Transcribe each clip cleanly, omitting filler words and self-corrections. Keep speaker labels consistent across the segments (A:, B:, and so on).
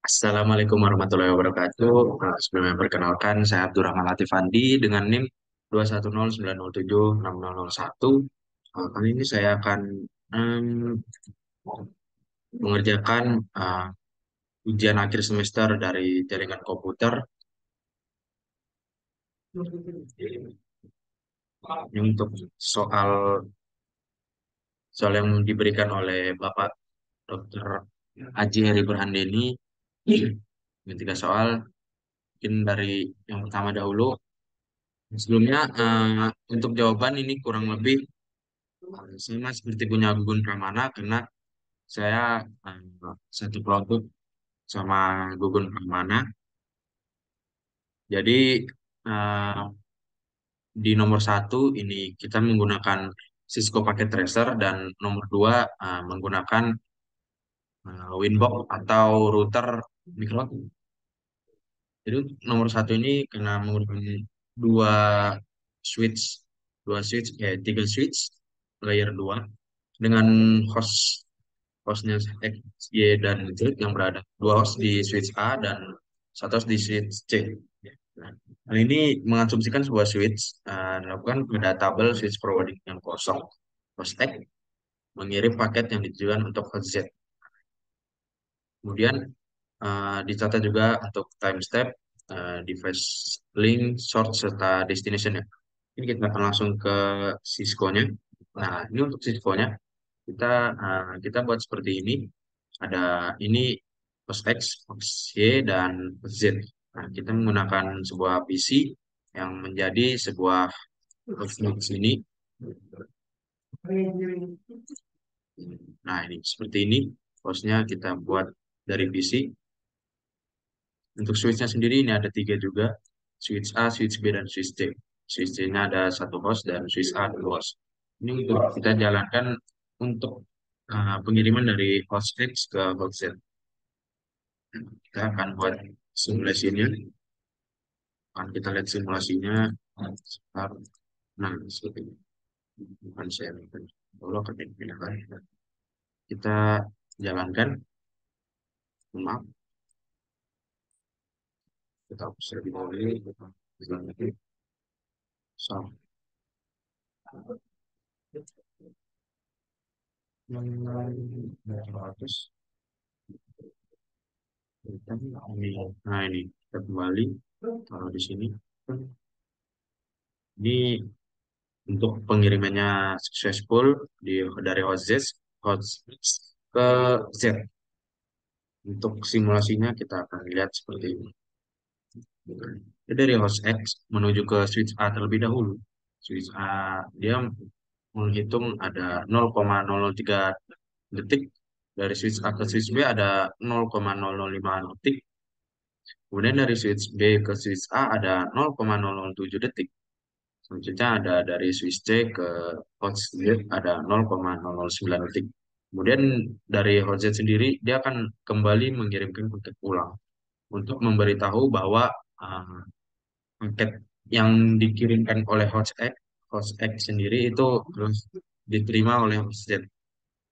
A: Assalamualaikum warahmatullahi wabarakatuh. Sebelumnya perkenalkan, saya Abdurrahman Latif Andi dengan NIM 21090760001. Kali ini saya akan em, mengerjakan ujian akhir semester dari jaringan komputer. Ini untuk soal soal yang diberikan oleh Bapak Dr. Aji Heri Burhandeni. Ini tiga soal. Mungkin dari yang pertama dahulu. Sebelumnya, untuk jawaban ini kurang lebih sama seperti punya Gugun Pramana karena saya satu produk sama Gugun Pramana. Jadi eh, di nomor satu ini kita menggunakan Cisco Packet Tracer dan nomor dua menggunakan Winbox atau router micro. Jadi nomor satu ini karena menggunakan dua switch, tiga switch layer 2 dengan host hostnya X, Y, dan Z yang berada dua host di switch A dan satu host di switch C. Nah, hal ini mengasumsikan sebuah switch dilakukan pada tabel switch forwarding yang kosong. Host X mengirim paket yang ditujukan untuk host Z. Kemudian dicatat juga untuk time step, device link, source, serta destination-nya. Ini kita akan langsung ke Cisco-nya. Nah, ini untuk Cisco-nya kita kita buat seperti ini. Ada ini host X, host Y, dan host Z. Nah, kita menggunakan sebuah PC yang menjadi sebuah host node ini. Nah, ini seperti ini. Hostnya kita buat dari PC. Untuk switch-nya sendiri ini ada tiga juga. Switch A, switch B, dan switch C. Switch C-nya ada satu host dan switch A dua host. Ini untuk kita jalankan untuk pengiriman dari host X ke host Z. Kita akan buat simulasinya. Akan kita lihat simulasinya. Sebentar. Nah, seperti ini. Bukan saya bukan. Allah ketinggalan. Kita jalankan. Maaf, kita hapus terlebih dahulu. Kita jalankan. So, terus nah ini kita kembali taruh di sini. Ini untuk pengirimannya successful dari host Z, host X ke Z. Untuk simulasinya kita akan lihat seperti ini. Jadi dari host X menuju ke switch A terlebih dahulu. Switch A dia menghitung ada 0,003 detik. Dari switch A ke switch B ada 0,005 detik. Kemudian dari switch B ke switch A ada 0,007 detik. Selanjutnya ada dari switch C ke hot Z ada 0,009 detik. Kemudian dari hot Z sendiri dia akan kembali mengirimkan paket ulang untuk memberitahu bahwa uh, paket yang dikirimkan oleh host X sendiri itu terus diterima oleh host Z.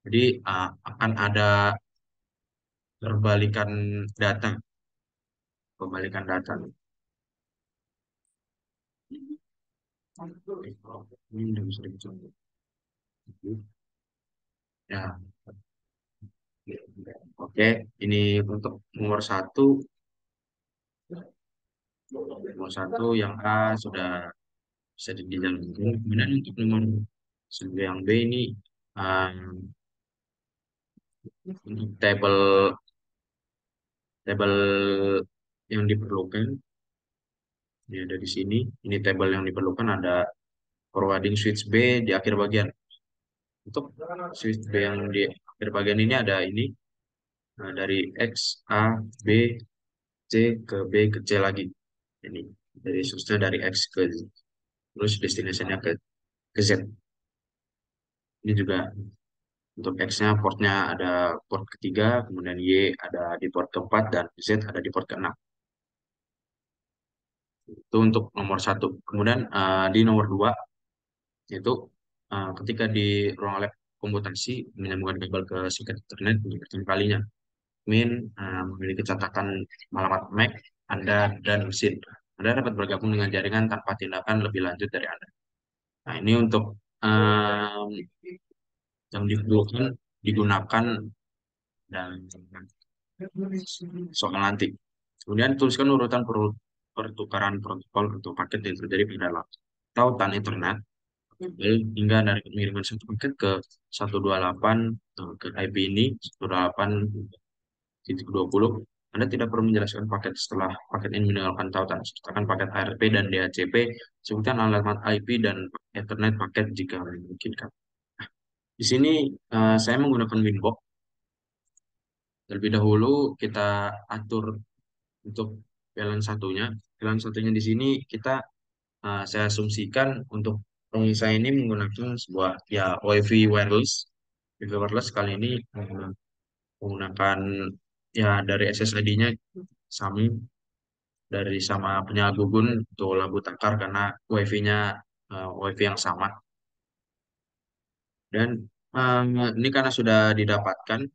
A: Jadi akan ada perbalikan data, pembalikan data. Ini udah bisa dicoba. Ya, oke. Ini untuk nomor satu, yang A sudah bisa dijalankan. Kemudian untuk nomor yang B ini um, untuk tabel yang diperlukan ini ada di sini. Ini tabel yang diperlukan ada forwarding switch B di akhir bagian. Untuk switch B yang di akhir bagian ini ada ini dari X A B C ke B ke C lagi. Ini dari switchnya dari X ke Z. Terus destinasinya ke Z. Ini juga untuk X-nya portnya ada port ketiga, kemudian Y ada di port keempat, dan Z ada di port keenam. Itu untuk nomor satu. Kemudian di nomor dua, yaitu ketika di ruang lab komputasi menyambungkan kabel ke soket internet untuk pertama kalinya. admin memiliki catatan alamat MAC Anda dan mesin. Anda dapat bergabung dengan jaringan tanpa tindakan lebih lanjut dari Anda. Nah, ini untuk em, yang digunakan dan soal nanti. Kemudian tuliskan urutan pertukaran protokol untuk paket yang terjadi pada tautan internet hingga dari pengiriman satu paket ke 128 ke IP ini 128.20. Anda tidak perlu menjelaskan paket setelah paket ini meninggalkan tautan. Sertakan paket ARP dan DHCP. Sebutkan alamat IP dan Ethernet paket jika memungkinkan. Di sini saya menggunakan Winbox. Terlebih dahulu kita atur untuk VLAN satunya. VLAN satunya di sini saya asumsikan untuk pengisah ini menggunakan sebuah ya WiFi wireless. WiFi wireless kali ini menggunakan ya dari SSID-nya sama sama penyala Gugun untuk Labu Takar karena WiFi-nya WiFi yang sama. Dan ini karena sudah didapatkan,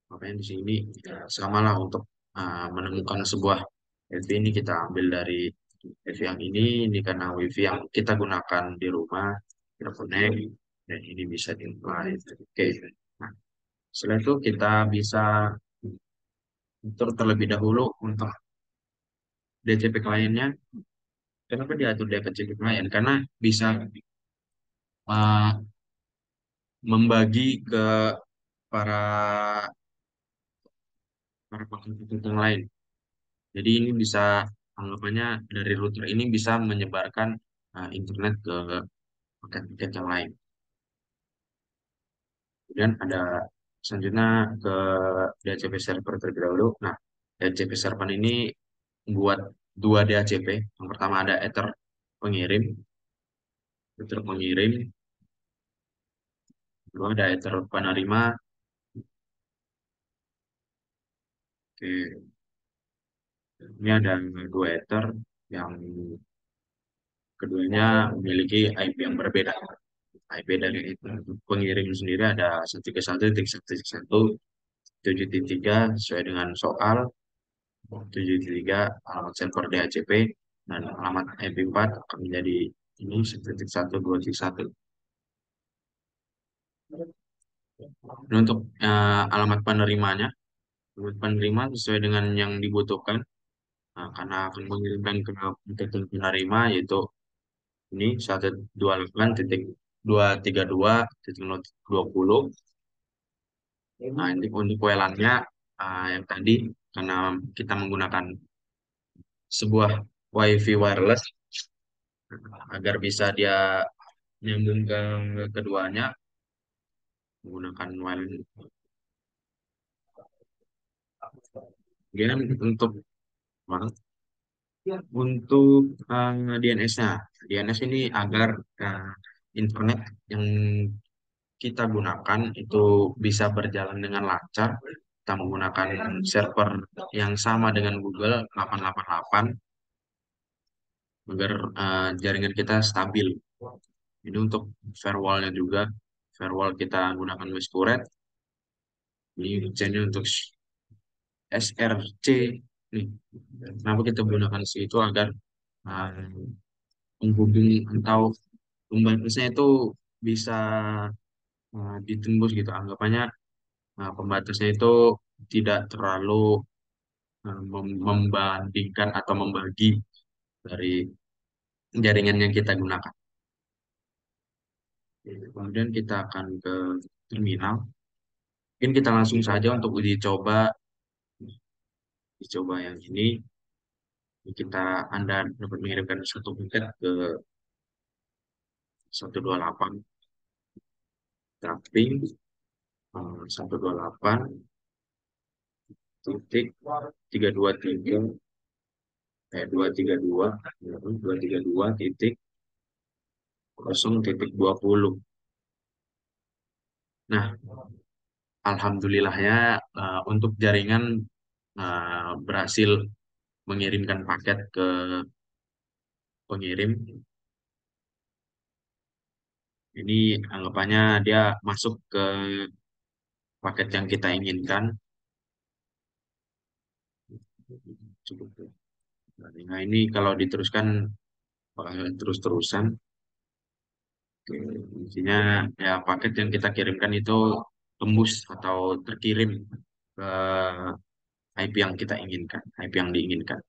A: makanya di sini ya, samalah untuk menemukan sebuah WiFi ini kita ambil dari WiFi yang ini karena WiFi yang kita gunakan di rumah, kita connect, dan ini bisa dimulai. Oke. Nah, setelah itu kita bisa atur terlebih dahulu untuk DCP kliennya. Kenapa diatur DCP klien? Karena bisa uh, membagi ke para para paket yang lain. Jadi ini bisa anggapannya dari router ini bisa menyebarkan internet ke paket-paket yang lain. Kemudian ada selanjutnya ke DHCP server terlebih dahulu. Nah, DHCP server ini buat dua DHCP. Yang pertama ada pengirim, Ether pengirim, kedua ada Ether penerima. Oke, ini ada dua Ether yang keduanya memiliki IP yang berbeda. IP dari pengirim sendiri ada 131.1.1, 7.3 sesuai dengan soal, 7.3 alamat server DHCP, dan alamat IP4 akan menjadi ini 1.1, 2.1. Dan untuk alamat penerimanya, alamat penerima sesuai dengan yang dibutuhkan, karena akan mengirimkan ke titik penerima yaitu ini 128.232.20. Nah, ini untuk WLAN-nya yang tadi karena kita menggunakan sebuah WiFi wireless agar bisa dia nyambung ke keduanya menggunakan WLAN. Kemudian untuk DNS-nya, DNS ini agar internet yang kita gunakan itu bisa berjalan dengan lancar. Kita menggunakan server yang sama dengan Google 888 agar jaringan kita stabil. Ini untuk firewall-nya juga. Firewall kita gunakan Westcurret. Ini channel untuk SRC. Nih, kenapa kita gunakan itu agar uh, penghubung atau pembatasnya itu bisa ditembus gitu. Anggapannya pembatasnya itu tidak terlalu membandingkan atau membagi dari jaringan yang kita gunakan. Kemudian kita akan ke terminal. Mungkin kita langsung saja untuk uji coba yang ini. Anda dapat mengirimkan satu paket ke 128 tracking 128 titik 323 232 titik 0.20. Nah, alhamdulillahnya untuk jaringan berhasil mengirimkan paket ke pengirim. Ini anggapannya dia masuk ke paket yang kita inginkan. cukup. Nah, ini kalau diteruskan bakal terus-terusan. Oke, intinya ya paket yang kita kirimkan itu tembus atau terkirim ke IP yang kita inginkan, IP yang diinginkan.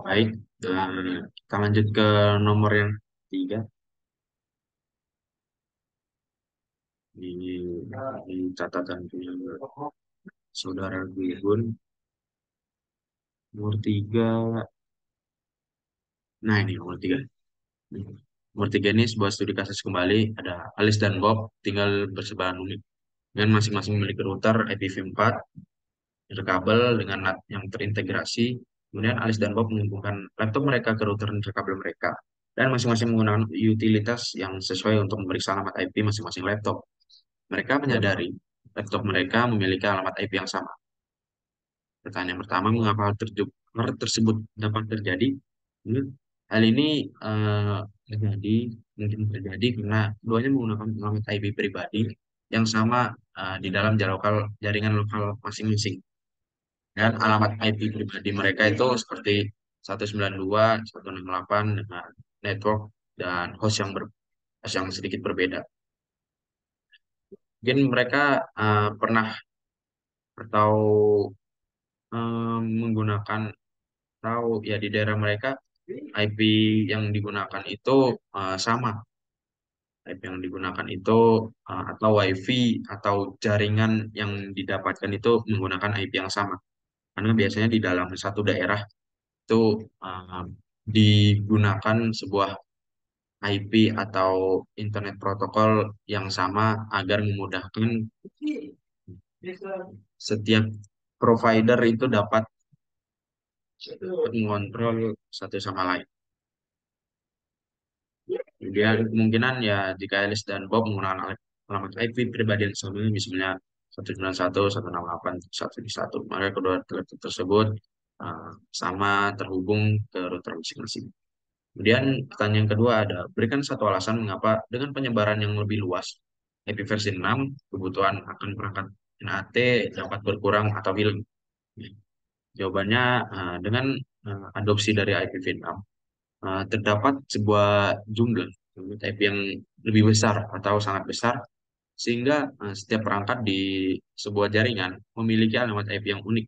A: Baik, kita lanjut ke nomor yang tiga di catatan punya saudara Gun. Nomor tiga, nah ini nomor tiga. Nomor tiga ini sebuah studi kasus kembali, ada Alice dan Bob tinggal bersebelahan unit dengan masing-masing memiliki router IPv4 nirkabel dengan NAT yang terintegrasi. Kemudian Alice dan Bob menghubungkan laptop mereka ke router nirkabel mereka dan masing-masing menggunakan utilitas yang sesuai untuk memeriksa alamat IP masing-masing laptop. Mereka menyadari laptop mereka memiliki alamat IP yang sama. Pertanyaan pertama, mengapa hal tersebut dapat terjadi? Hmm, Hal ini eh, terjadi, mungkin terjadi karena keduanya menggunakan alamat IP pribadi yang sama di dalam jaringan lokal masing-masing. Dan alamat IP pribadi mereka itu seperti 192, 168 dengan network dan host yang sedikit berbeda. Mungkin mereka pernah atau menggunakan tahu ya di daerah mereka IP yang digunakan itu sama. IP yang digunakan itu atau WiFi atau jaringan yang didapatkan itu menggunakan IP yang sama. Karena biasanya di dalam satu daerah itu uh, digunakan sebuah IP atau internet protokol yang sama agar memudahkan setiap provider itu dapat mengontrol satu sama lain. Kemudian kemungkinan ya jika Alice dan Bob menggunakan alamat IP pribadi yang sama, misalnya 191, 168, 171, maka kedua telepon tersebut sama terhubung ke router masing-masing. Kemudian pertanyaan kedua ada, berikan satu alasan mengapa dengan penyebaran yang lebih luas, IP versi 6, kebutuhan akan perangkat NAT dapat berkurang atau hilang. Jawabannya dengan adopsi dari IPv6 terdapat sebuah jumlah IP yang lebih besar atau sangat besar sehingga setiap perangkat di sebuah jaringan memiliki alamat IP yang unik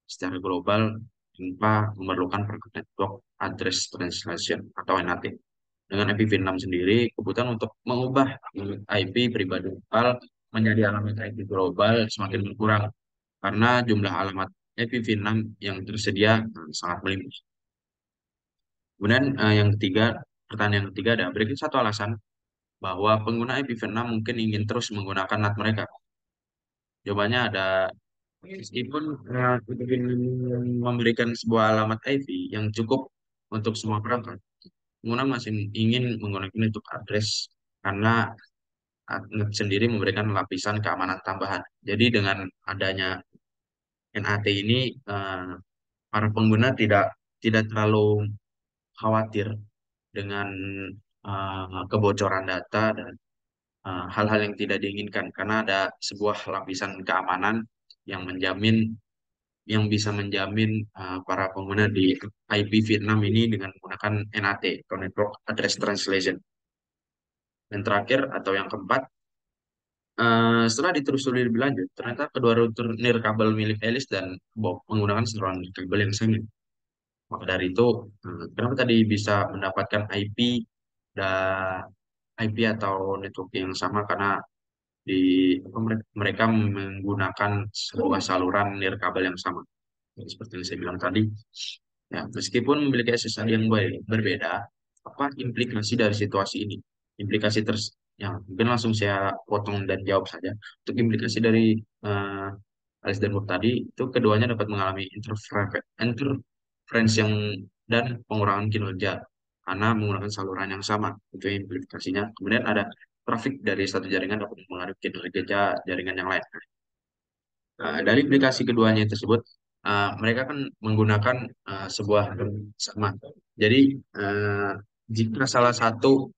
A: secara global tanpa memerlukan perangkat network address translation atau NAT. Dengan IPv6 sendiri, kebutuhan untuk mengubah IP pribadi lokal menjadi alamat IP global semakin berkurang karena jumlah alamat IPv6 yang tersedia sangat melimpah. Kemudian yang ketiga, pertanyaan yang ketiga ada berikut satu alasan bahwa pengguna IPv6 mungkin ingin terus menggunakan NAT mereka. Jawabannya ada meskipun IPv6 memberikan sebuah alamat IP yang cukup untuk semua perangkat, pengguna masih ingin menggunakan untuk address karena NAT sendiri memberikan lapisan keamanan tambahan. Jadi dengan adanya NAT ini, para pengguna tidak tidak terlalu khawatir dengan kebocoran data dan hal-hal yang tidak diinginkan karena ada sebuah lapisan keamanan yang menjamin yang bisa menjamin para pengguna di IPv6 ini dengan menggunakan NAT atau Network Address Translation. Dan terakhir atau yang keempat, setelah ditelusuri lebih lanjut, ternyata kedua router nirkabel milik Alice dan Bob menggunakan saluran nirkabel yang sama. Maka dari itu, kenapa tadi bisa mendapatkan IP dan IP atau network yang sama karena di mereka menggunakan sebuah saluran nirkabel yang sama. Jadi seperti yang saya bilang tadi, ya meskipun memiliki SSID yang berbeda, apa implikasi dari situasi ini? Implikasi yang mungkin langsung saya potong dan jawab saja. Untuk implikasi dari Alice dan Bob tadi, itu keduanya dapat mengalami interference yang dan pengurangan kinerja karena menggunakan saluran yang sama. Itu implikasinya. Kemudian ada trafik dari satu jaringan dapat mengaruhi kinerja jaringan yang lain. Dari aplikasi keduanya tersebut, mereka kan menggunakan sebuah sama. Jadi, eh, jika salah satu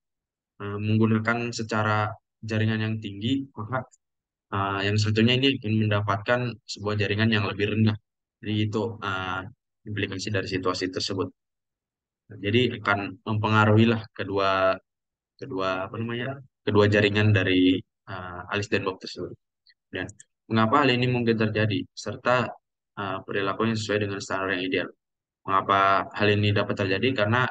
A: menggunakan secara jaringan yang tinggi, maka yang satunya ini akan mendapatkan sebuah jaringan yang lebih rendah. Jadi itu implikasi dari situasi tersebut. Jadi akan mempengaruhi lah kedua kedua apa namanya kedua jaringan dari Alice dan Bob tersebut. Dan mengapa hal ini mungkin terjadi serta perilaku yang sesuai dengan standar yang ideal. Mengapa hal ini dapat terjadi? Karena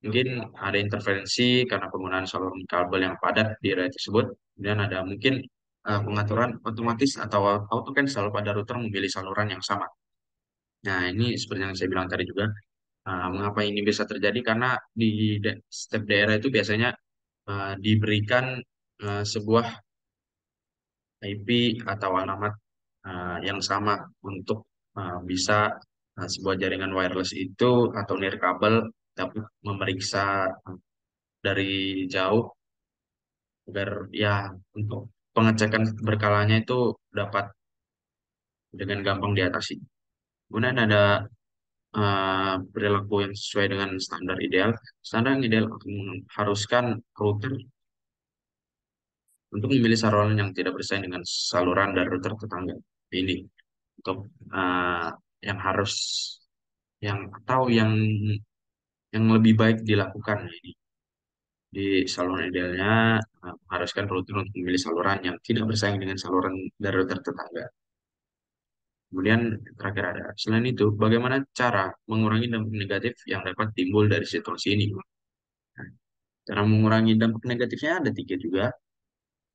A: mungkin ada interferensi karena penggunaan saluran kabel yang padat di area tersebut. Kemudian ada mungkin pengaturan otomatis atau auto cancel pada router memilih saluran yang sama. Nah, ini seperti yang saya bilang tadi juga, mengapa ini bisa terjadi? Karena di setiap daerah itu biasanya diberikan sebuah IP atau alamat yang sama untuk bisa sebuah jaringan wireless itu atau nirkabel dapat memeriksa dari jauh agar ya untuk pengecekan berkalanya itu dapat dengan gampang diatasi. Kemudian ada perilaku yang sesuai dengan standar ideal. Standar yang ideal akan mengharuskan router untuk memilih saluran yang tidak bersaing dengan saluran dari router tetangga. Ini untuk uh, yang harus yang atau yang lebih baik dilakukan ini di saluran idealnya mengharuskan router untuk memilih saluran yang tidak bersaing dengan saluran dari router tetangga. Kemudian terakhir ada, selain itu, bagaimana cara mengurangi dampak negatif yang dapat timbul dari situasi ini? Nah, cara mengurangi dampak negatifnya ada tiga juga,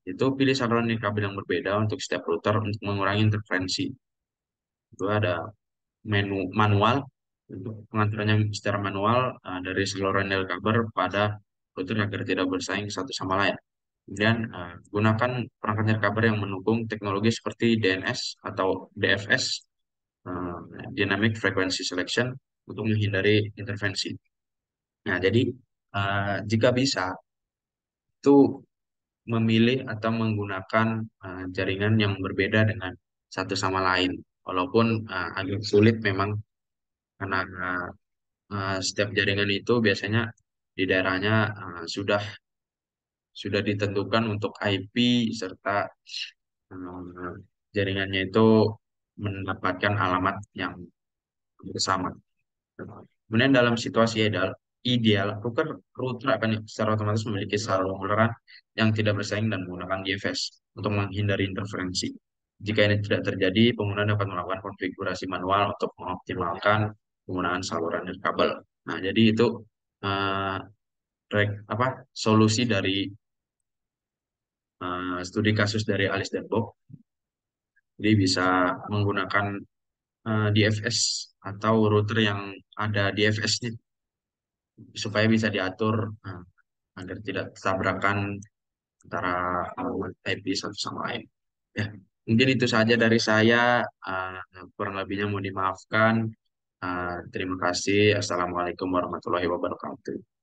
A: yaitu pilih saluran nirkabel yang berbeda untuk setiap router untuk mengurangi interferensi. Itu ada menu manual untuk pengaturannya secara manual dari saluran nirkabel pada router agar tidak bersaing satu sama lain. Kemudian gunakan perangkat nirkabel yang mendukung teknologi seperti DNS atau DFS, eh, Dynamic Frequency Selection, untuk menghindari intervensi. Nah, jadi jika bisa itu memilih atau menggunakan jaringan yang berbeda dengan satu sama lain, walaupun agak sulit memang karena setiap jaringan itu biasanya di daerahnya sudah ditentukan untuk IP serta eh, jaringannya itu mendapatkan alamat yang bersama. Kemudian dalam situasi ideal router akan secara otomatis memiliki saluran yang tidak bersaing dan menggunakan DFS untuk menghindari interferensi. Jika ini tidak terjadi, pengguna dapat melakukan konfigurasi manual untuk mengoptimalkan penggunaan saluran nirkabel. Nah, jadi itu eh, solusi dari studi kasus dari Alice dan Bob. Jadi bisa menggunakan DFS atau router yang ada DFS-nya supaya bisa diatur agar tidak tabrakan antara IP satu sama lain. Ya, mungkin itu saja dari saya. Uh, Kurang lebihnya mau dimaafkan. Terima kasih. Assalamualaikum warahmatullahi wabarakatuh.